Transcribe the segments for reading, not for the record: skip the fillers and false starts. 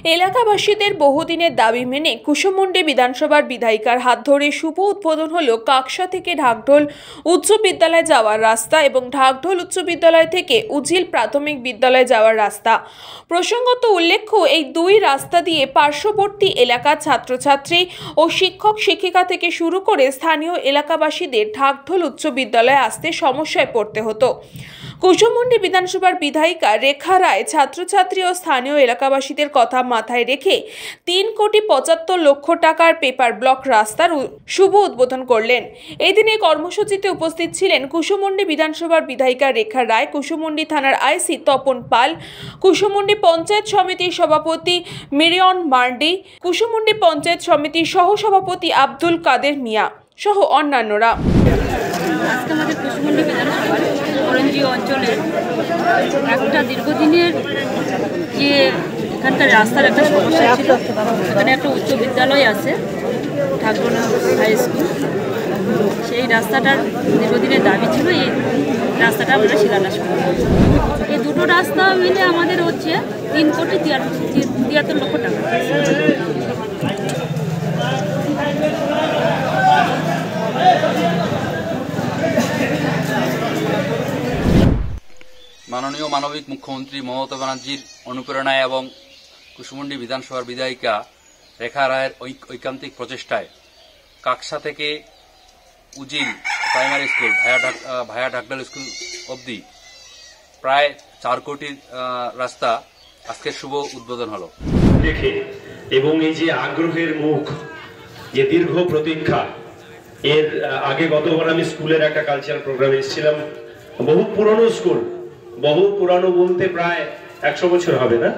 এলাকাবাসীদের বহুদিনের দাবি মেনে কুসুমুন্ডি বিধানসভার বিধায়িকার হাত ধরে শুভ উদ্বোধন হল কাকসা থেকে ঢাকঢোল উচ্চ বিদ্যালয়ে যাওয়ার রাস্তা এবং ঢাকঢোল উচ্চ বিদ্যালয় থেকে উজিল প্রাথমিক বিদ্যালয়ে যাওয়ার রাস্তা। প্রসঙ্গত উল্লেখ্য, এই দুই রাস্তা দিয়ে পার্শ্ববর্তী এলাকার ছাত্রছাত্রী ও শিক্ষক শিক্ষিকা থেকে শুরু করে স্থানীয় এলাকাবাসীদের ঢাকঢোল উচ্চ বিদ্যালয়ে আসতে সমস্যায় পড়তে হতো। কুসুমুন্ডি বিধানসভার বিধায়িকা রেখা রায় ছাত্রছাত্রী ও স্থানীয় এলাকাবাসীদের কথা মাথায় রেখে 3,75,00,000 টাকার পেপার ব্লক রাস্তার শুভ উদ্বোধন করলেন। এই দিনে কর্মসূচিতে উপস্থিত ছিলেন কুসুমুন্ডি বিধানসভার বিধায়িকা রেখা রায়, কুসুমুন্ডি থানার আইসি তপন পাল, কুসুমুন্ডি পঞ্চায়েত সমিতির সভাপতি মিরিয়ন মার্ডি, কুসুমুন্ডি পঞ্চায়েত সমিতির সহসভাপতি আব্দুল কাদের মিয়া সহ অন্যান্যরা। আজকে আমাদের কুসুমুন্ডি বিধানসভার করঞ্জি অঞ্চলের একটা দীর্ঘদিনের যে এখানকার রাস্তার একটা সমস্যা ছিল। এখানে একটা উচ্চ বিদ্যালয় আছে, ঢাকঢোল হাই স্কুল। সেই রাস্তাটার দীর্ঘদিনের দাবি ছিল, এই রাস্তাটা আমরা শিলান্যাস করি। এই দুটো রাস্তা মিলে আমাদের হচ্ছে 3,73,00,000 টাকা। মাননীয় মানবিক মুখ্যমন্ত্রী মমতা ব্যানার্জির অনুপ্রেরণায় এবং কুসুমুন্ডি বিধানসভার বিধায়িকা রেখা রায়ের ঐকান্তিক প্রচেষ্টায় কাকসা থেকে উজিল প্রাইমারি স্কুল ভায়া ঢাকঢোল স্কুল অবধি প্রায় 4 কোটির রাস্তা আজকের শুভ উদ্বোধন হলো। দেখে এবং এই যে আগ্রহের মুখ, যে দীর্ঘ প্রতীক্ষা, এর আগে গতবার আমি স্কুলের একটা কালচারাল প্রোগ্রামে এসেছিলাম। বহু পুরনো স্কুল, বহু পুরানো বলতে প্রায় 100 বছর হবে না,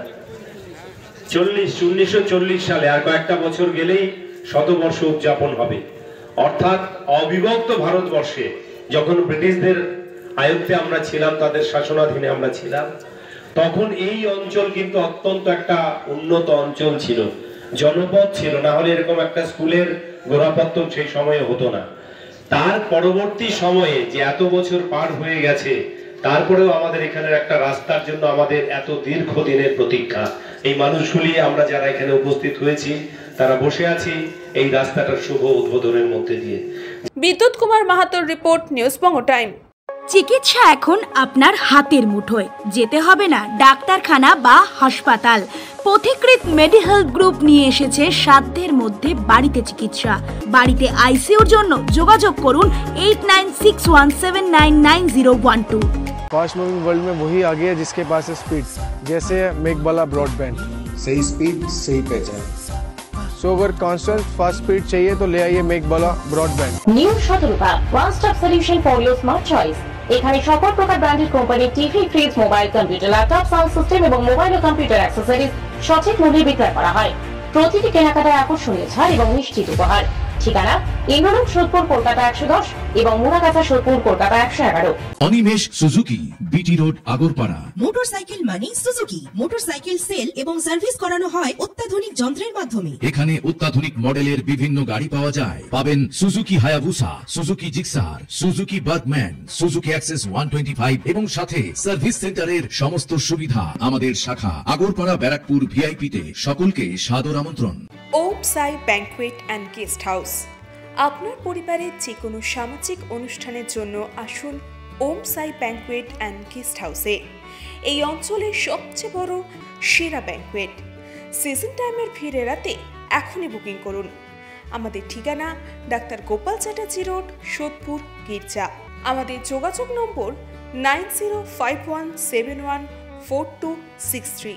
1940 সালে আর কয়েকটা বছর গেলেই শতবর্ষ উদযাপন হবে। অর্থাৎ অবিভক্ত ভারতবর্ষে যখন ব্রিটিশদের আয়ত্তে আমরা ছিলাম, তাদের শাসনাধীনে আমরা ছিলাম, তখন এই অঞ্চল কিন্তু অত্যন্ত একটা উন্নত অঞ্চল ছিল, জনপদ ছিল। না হলে এরকম একটা স্কুলের গোড়াপত্তন সেই সময়ে হতো না। তার পরবর্তী সময়ে যে এত বছর পার হয়ে গেছে, তারপরেও আমাদের এখানের একটা রাস্তার জন্য আমাদের এত দীর্ঘদিনের প্রতীক্ষা। এই মানুষগুলি আমরা যারা এখানে উপস্থিত হয়েছি, তারা বসে আছি এই রাস্তাটার শুভ উদ্বোধনের মধ্যে দিয়ে। বিদ্যুৎ কুমার মাহাতোর রিপোর্ট, নিউজ বঙ্গ টাইম। চিকিৎসা এখন আপনার হাতের মুঠোয়, যেতে হবে না ডাক্তারখানা বা হাসপাতাল। পথিকৃৎ মেডিহেলথ গ্রুপ নিয়ে এসেছে সাধ্যের মধ্যে বাড়িতে চিকিৎসা। বাড়িতে আইসিইউর জন্য যোগাযোগ করুন 8961799012। फास्ट मूविंग वर्ल्ड में वही आगे है जिसके पास है स्पीड, जैसे मेघबाला ब्रॉडबैंड। सही स्पीड सही पहचान। सो अगर कांस्टेंट फास्ट स्पीड चाहिए तो ले आइए Meghbala broadband. New Shatarupa one stop solution for your smart choice. এখানে সকল প্রকার ব্র্যান্ডেড কোম্পানির TV, fridge, mobile, computer, laptop, sound system এবং মোবাইল ও কম্পিউটার অ্যাক্সেসরিজ সঠিক মূল্যে বিক্রয় করা হয়। প্রতিটি কেনাকাটায় আকর্ষণীয় ছাড় এবং নিশ্চিত উপহার। ঠিকানা ইন্দ্রলোক সোদপুর কলকাতা 110 এবং Muragachha Sodepur Kolkata 111। Animesh Suzuki, BT road, Agarpara. Motorcycle মানে সুজুকি। মোটরসাইকেল সেল এবং সার্ভিস করানো হয় অত্যাধুনিক যন্ত্রের মাধ্যমে। এখানে অত্যাধুনিক মডেলের বিভিন্ন গাড়ি পাওয়া যায়। পাবেন Suzuki Hayabusa, Suzuki Gixxer, Suzuki Bergman, Suzuki access 125 এবং সাথে সার্ভিস সেন্টারের সমস্ত সুবিধা। আমাদের শাখা আগরপাড়া ব্যারাকপুর ভিআইপি তে। সকলকে সাদর আমন্ত্রণ। ওম সাই ব্যাংকুয়েট অ্যান্ড গেস্ট হাউস। আপনার পরিবারের যে কোনো সামাজিক অনুষ্ঠানের জন্য আসুন ওম সাই ব্যাংকুয়েট অ্যান্ড গেস্ট হাউসে। এই অঞ্চলের সবচেয়ে বড় সেরা ব্যাংকুয়েট। সিজন টাইমের ভিড় এড়াতে এখনই বুকিং করুন। আমাদের ঠিকানা ডাক্তার গোপাল চ্যাটার্জি রোড, সোদপুর, গির্জা। আমাদের যোগাযোগ নম্বর 9051714263।